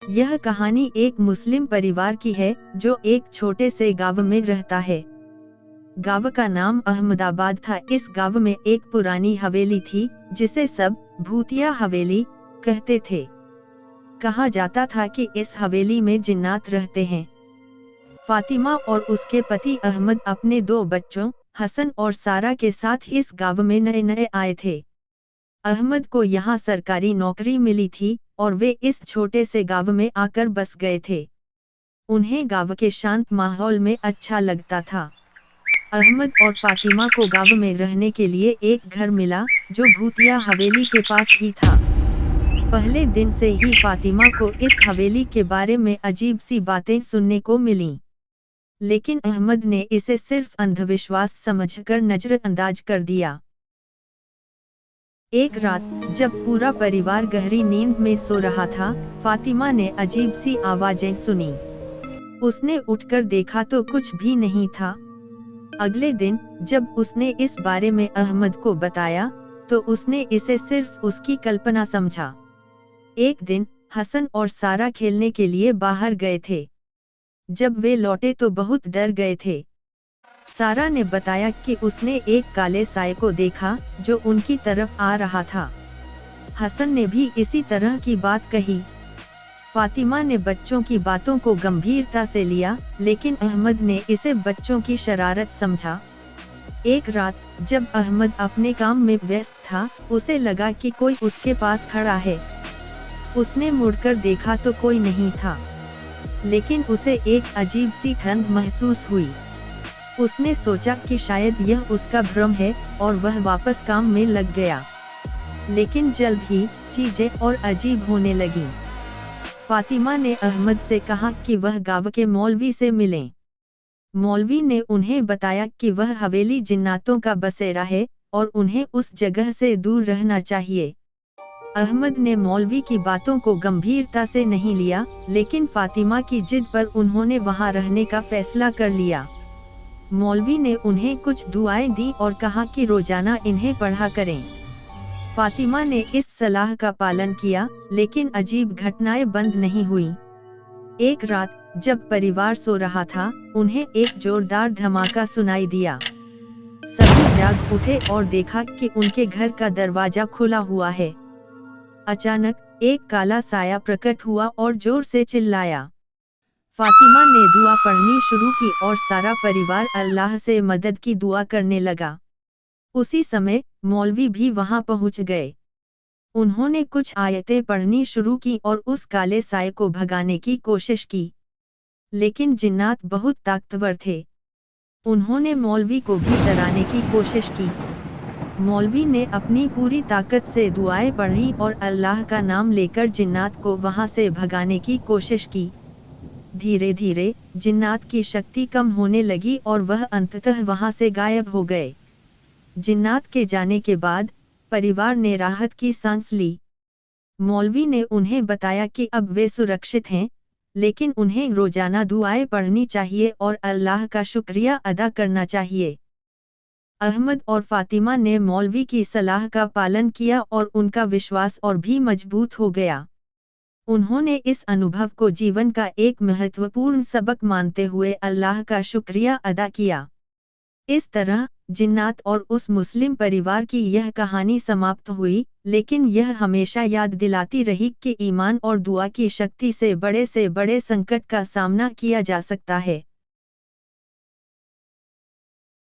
यह कहानी एक मुस्लिम परिवार की है जो एक छोटे से गांव में रहता है। गांव का नाम अहमदाबाद था। इस गांव में एक पुरानी हवेली थी जिसे सब भूतिया हवेली कहते थे। कहा जाता था कि इस हवेली में जिन्नात रहते हैं। फातिमा और उसके पति अहमद अपने 2 बच्चों हसन और सारा के साथ इस गांव में नए नए आए थे। अहमद को यहाँ सरकारी नौकरी मिली थी और वे इस छोटे से गांव में आकर बस गए थे। उन्हें गांव के शांत माहौल में अच्छा लगता था। अहमद और फातिमा को गांव में रहने के लिए एक घर मिला जो भूतिया हवेली के पास ही था। पहले दिन से ही फातिमा को इस हवेली के बारे में अजीब सी बातें सुनने को मिलीं। लेकिन अहमद ने इसे सिर्फ अंधविश्वास समझकर नजरअंदाज कर दिया। एक रात जब पूरा परिवार गहरी नींद में सो रहा था, फातिमा ने अजीब सी आवाजें सुनी। उसने उठकर देखा तो कुछ भी नहीं था। अगले दिन जब उसने इस बारे में अहमद को बताया तो उसने इसे सिर्फ उसकी कल्पना समझा। एक दिन हसन और सारा खेलने के लिए बाहर गए थे। जब वे लौटे तो बहुत डर गए थे। सारा ने बताया कि उसने एक काले साए को देखा जो उनकी तरफ आ रहा था। हसन ने भी इसी तरह की बात कही। फातिमा ने बच्चों की बातों को गंभीरता से लिया, लेकिन अहमद ने इसे बच्चों की शरारत समझा। एक रात जब अहमद अपने काम में व्यस्त था, उसे लगा कि कोई उसके पास खड़ा है। उसने मुड़कर देखा तो कोई नहीं था, लेकिन उसे एक अजीब सी ठंड महसूस हुई। उसने सोचा कि शायद यह उसका भ्रम है और वह वापस काम में लग गया। लेकिन जल्द ही चीजें और अजीब होने लगीं। फातिमा ने अहमद से कहा कि वह गांव के मौलवी से मिलें। मौलवी ने उन्हें बताया कि वह हवेली जिन्नातों का बसेरा है और उन्हें उस जगह से दूर रहना चाहिए। अहमद ने मौलवी की बातों को गंभीरता से नहीं लिया, लेकिन फातिमा की जिद पर उन्होंने वहां रहने का फैसला कर लिया। मौलवी ने उन्हें कुछ दुआएं दी और कहा कि रोजाना इन्हें पढ़ा करें। फातिमा ने इस सलाह का पालन किया, लेकिन अजीब घटनाएं बंद नहीं हुईं। एक रात जब परिवार सो रहा था, उन्हें एक जोरदार धमाका सुनाई दिया। सभी जाग उठे और देखा कि उनके घर का दरवाजा खुला हुआ है। अचानक एक काला साया प्रकट हुआ और जोर से चिल्लाया। फातिमा ने दुआ पढ़नी शुरू की और सारा परिवार अल्लाह से मदद की दुआ करने लगा। उसी समय मौलवी भी वहां पहुंच गए। उन्होंने कुछ आयतें पढ़नी शुरू की और उस काले साए को भगाने की कोशिश की, लेकिन जिन्नात बहुत ताकतवर थे। उन्होंने मौलवी को भी डराने की कोशिश की। मौलवी ने अपनी पूरी ताकत से दुआएं पढ़ी और अल्लाह का नाम लेकर जिन्नात को वहां से भगाने की कोशिश की। धीरे धीरे जिन्नात की शक्ति कम होने लगी और वह अंततः वहां से गायब हो गए। जिन्नात के जाने के बाद परिवार ने राहत की सांस ली। मौलवी ने उन्हें बताया कि अब वे सुरक्षित हैं, लेकिन उन्हें रोजाना दुआएं पढ़नी चाहिए और अल्लाह का शुक्रिया अदा करना चाहिए। अहमद और फातिमा ने मौलवी की सलाह का पालन किया और उनका विश्वास और भी मजबूत हो गया। उन्होंने इस अनुभव को जीवन का एक महत्वपूर्ण सबक मानते हुए अल्लाह का शुक्रिया अदा किया। इस तरह जिन्नात और उस मुस्लिम परिवार की यह कहानी समाप्त हुई, लेकिन यह हमेशा याद दिलाती रही कि ईमान और दुआ की शक्ति से बड़े संकट का सामना किया जा सकता है।